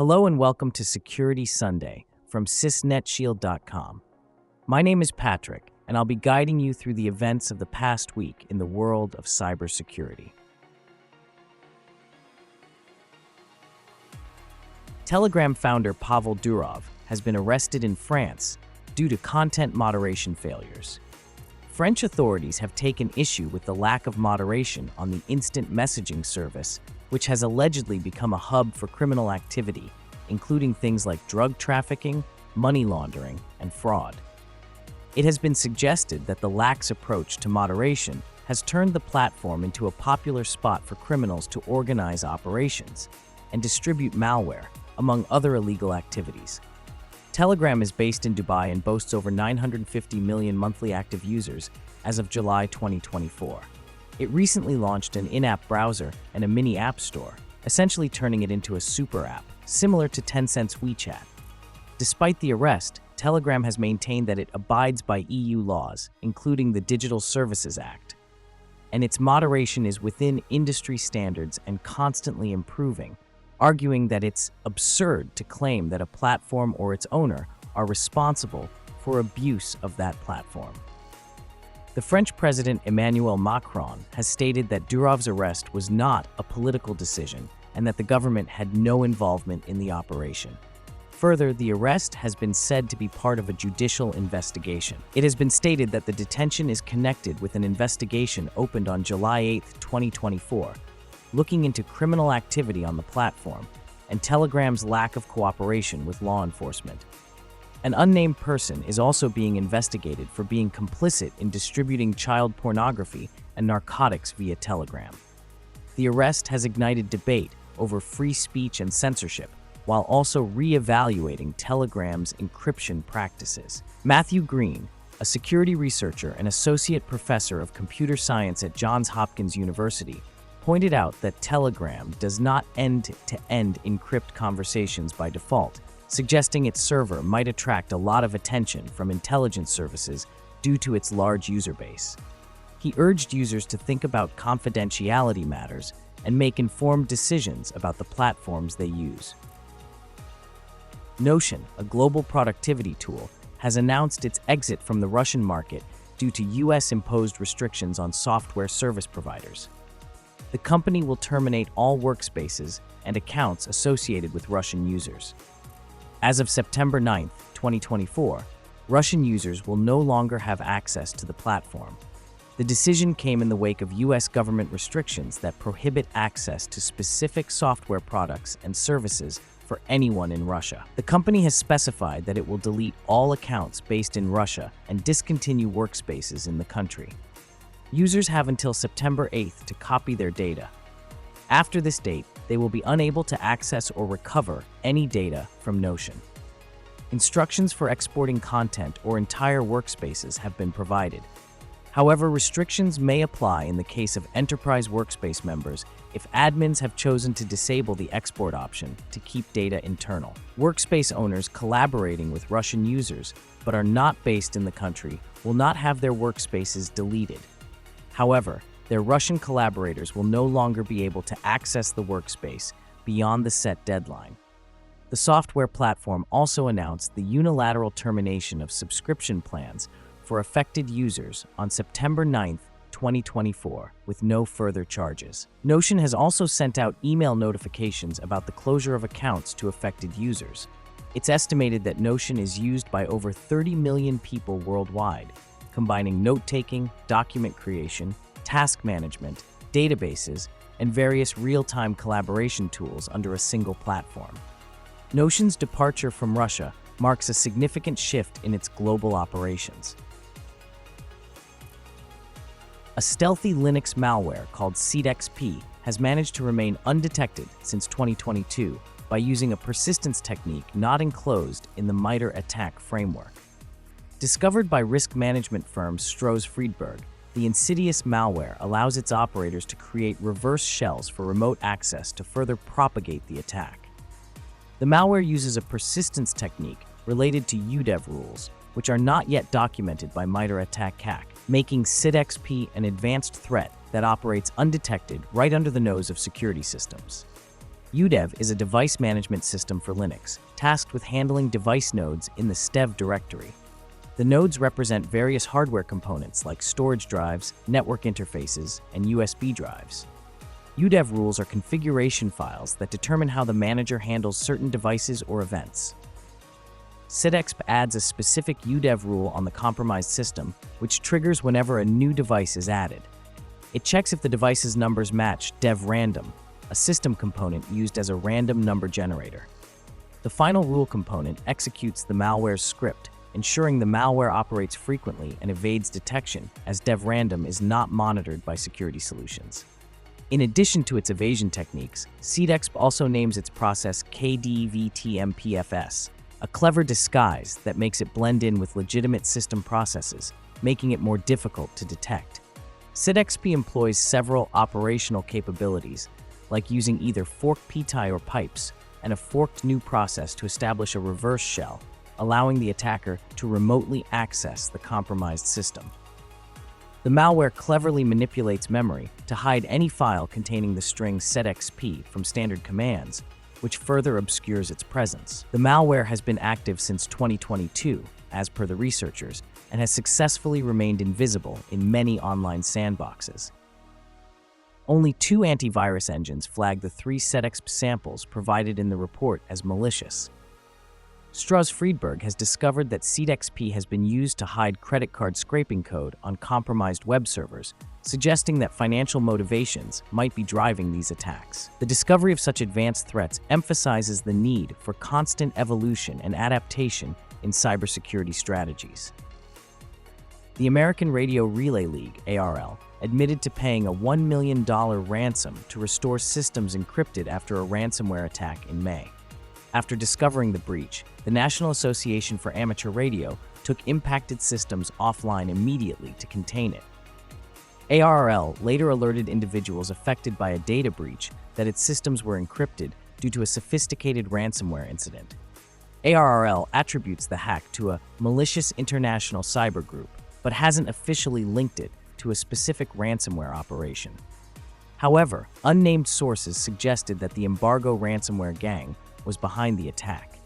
Hello and welcome to Security Sunday from sysnetshield.com. My name is Patrick, and I'll be guiding you through the events of the past week in the world of cybersecurity. Telegram founder Pavel Durov has been arrested in France due to content moderation failures. French authorities have taken issue with the lack of moderation on the instant messaging service, which has allegedly become a hub for criminal activity, including things like drug trafficking, money laundering, and fraud. It has been suggested that the lax approach to moderation has turned the platform into a popular spot for criminals to organize operations and distribute malware, among other illegal activities. Telegram is based in Dubai and boasts over 950 million monthly active users as of July 2024. It recently launched an in-app browser and a mini app store, essentially turning it into a super app, similar to Tencent's WeChat. Despite the arrest, Telegram has maintained that it abides by EU laws, including the Digital Services Act, and its moderation is within industry standards and constantly improving, arguing that it's absurd to claim that a platform or its owner are responsible for abuse of that platform. The French President Emmanuel Macron has stated that Durov's arrest was not a political decision and that the government had no involvement in the operation. Further, the arrest has been said to be part of a judicial investigation. It has been stated that the detention is connected with an investigation opened on July 8, 2024, looking into criminal activity on the platform and Telegram's lack of cooperation with law enforcement. An unnamed person is also being investigated for being complicit in distributing child pornography and narcotics via Telegram. The arrest has ignited debate over free speech and censorship, while also re-evaluating Telegram's encryption practices. Matthew Green, a security researcher and associate professor of computer science at Johns Hopkins University, pointed out that Telegram does not end-to-end encrypt conversations by default, suggesting its server might attract a lot of attention from intelligence services due to its large user base. He urged users to think about confidentiality matters and make informed decisions about the platforms they use. Notion, a global productivity tool, has announced its exit from the Russian market due to US-imposed restrictions on software service providers. The company will terminate all workspaces and accounts associated with Russian users. As of September 9, 2024, Russian users will no longer have access to the platform. The decision came in the wake of US government restrictions that prohibit access to specific software products and services for anyone in Russia. The company has specified that it will delete all accounts based in Russia and discontinue workspaces in the country. Users have until September 8th to copy their data. After this date, they will be unable to access or recover any data from Notion. Instructions for exporting content or entire workspaces have been provided. However, restrictions may apply in the case of enterprise workspace members if admins have chosen to disable the export option to keep data internal. Workspace owners collaborating with Russian users but are not based in the country will not have their workspaces deleted. However, their Russian collaborators will no longer be able to access the workspace beyond the set deadline. The software platform also announced the unilateral termination of subscription plans for affected users on September 9, 2024, with no further charges. Notion has also sent out email notifications about the closure of accounts to affected users. It's estimated that Notion is used by over 30 million people worldwide, combining note-taking, document creation, task management, databases, and various real-time collaboration tools under a single platform. Notion's departure from Russia marks a significant shift in its global operations. A stealthy Linux malware called sedexp has managed to remain undetected since 2022 by using a persistence technique not enclosed in the MITRE ATT&CK framework. Discovered by risk management firm Stroz Friedberg, the insidious malware allows its operators to create reverse shells for remote access to further propagate the attack. The malware uses a persistence technique related to UDEV rules, which are not yet documented by MITRE ATT&CK, making sedexp an advanced threat that operates undetected right under the nose of security systems. UDEV is a device management system for Linux, tasked with handling device nodes in the STEV directory. The nodes represent various hardware components like storage drives, network interfaces, and USB drives. UDEV rules are configuration files that determine how the manager handles certain devices or events. sedexp adds a specific UDEV rule on the compromised system, which triggers whenever a new device is added. It checks if the device's numbers match dev_random, a system component used as a random number generator. The final rule component executes the malware's script, ensuring the malware operates frequently and evades detection, as dev_random is not monitored by security solutions. In addition to its evasion techniques, sedexp also names its process KDVTMPFS, a clever disguise that makes it blend in with legitimate system processes, making it more difficult to detect. sedexp employs several operational capabilities, like using either forked PTI or pipes, and a forked new process to establish a reverse shell, allowing the attacker to remotely access the compromised system. The malware cleverly manipulates memory to hide any file containing the string sedexp from standard commands, which further obscures its presence. The malware has been active since 2022, as per the researchers, and has successfully remained invisible in many online sandboxes. Only 2 antivirus engines flag the 3 sedexp samples provided in the report as malicious. Strauss Friedberg has discovered that sedexp has been used to hide credit card scraping code on compromised web servers, suggesting that financial motivations might be driving these attacks. The discovery of such advanced threats emphasizes the need for constant evolution and adaptation in cybersecurity strategies. The American Radio Relay League, ARL, admitted to paying a $1 million ransom to restore systems encrypted after a ransomware attack in May. After discovering the breach, the National Association for Amateur Radio took impacted systems offline immediately to contain it. ARL later alerted individuals affected by a data breach that its systems were encrypted due to a sophisticated ransomware incident. ARL attributes the hack to a malicious international cyber group, but hasn't officially linked it to a specific ransomware operation. However, unnamed sources suggested that the embargo ransomware gang was behind the attack.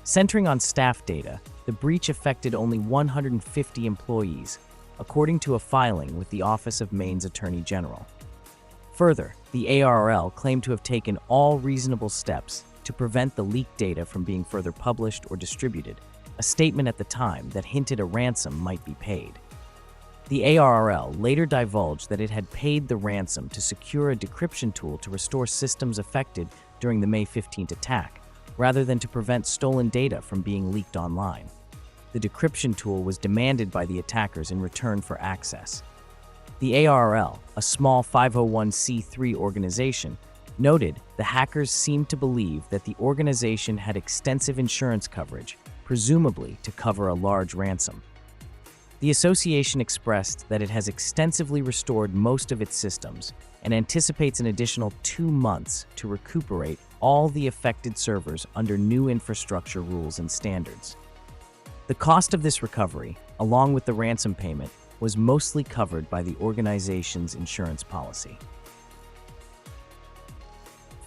Centering on staff data, the breach affected only 150 employees, according to a filing with the Office of Maine's Attorney General. Further, the ARL claimed to have taken all reasonable steps to prevent the leaked data from being further published or distributed, a statement at the time that hinted a ransom might be paid. The ARL later divulged that it had paid the ransom to secure a decryption tool to restore systems affected during the May 15th attack, rather than to prevent stolen data from being leaked online. The decryption tool was demanded by the attackers in return for access. The ARL, a small 501c3 organization, noted the hackers seemed to believe that the organization had extensive insurance coverage, presumably to cover a large ransom. The association expressed that it has extensively restored most of its systems and anticipates an additional 2 months to recuperate all the affected servers under new infrastructure rules and standards. The cost of this recovery, along with the ransom payment, was mostly covered by the organization's insurance policy.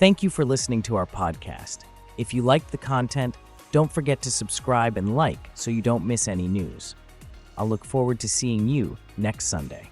Thank you for listening to our podcast. If you liked the content, don't forget to subscribe and like so you don't miss any news. I'll look forward to seeing you next Sunday.